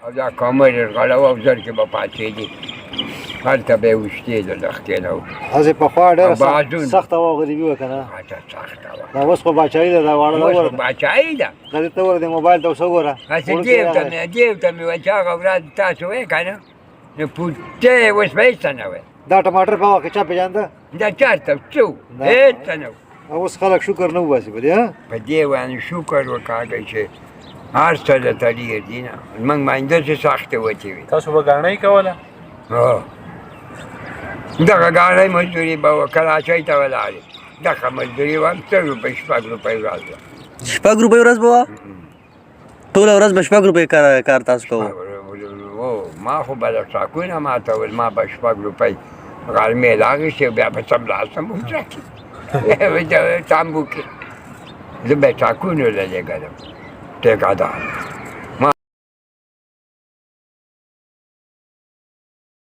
او دا کمر یې غړاوه او ژر کې به پاڅېدې هلته به یې وشتېده لښتې نه و هسې پخوا ډېره بازون. سخته وه او غریبي وه که نه هڅه سخته وه دا اوس خو باچایي ده دا واړه اوس ده خو وګوره باچایي ده غریب ته وګوره د موبایل ته اوس وګوره هسې دیو ته مې ویل چې هغه ورځ تاسو وایې که نه نو پوټې اوس به هېڅ نه وی دا ټماټر په هغه کې چا پېژانده دا چېرته څه و هېڅ نه و اوس خلک شکر نه وباسي په دې ها په دې باندې شکر وکړئ چې هر څه درته ډېر دي نه موږ باندې داسې سختې وتې وي تاسو به ګاڼۍ کوله هو دغه ګاڼۍ مزدوري به وه کراچۍ ته ولاړې دغه مزدوري وه 3 روپۍ 4 روپۍ ورځ وه 6 روپۍ ورځ به وه ټوله ورځ به 6 روپۍ کار تاسو کوو او ما خو به د ټاکونه ماتول ما به 6 روپۍ غرمې لاغېستې بیا به څملاستم وچکې تامبو کې زه به ټاکونو له لېږلم ټیکهدار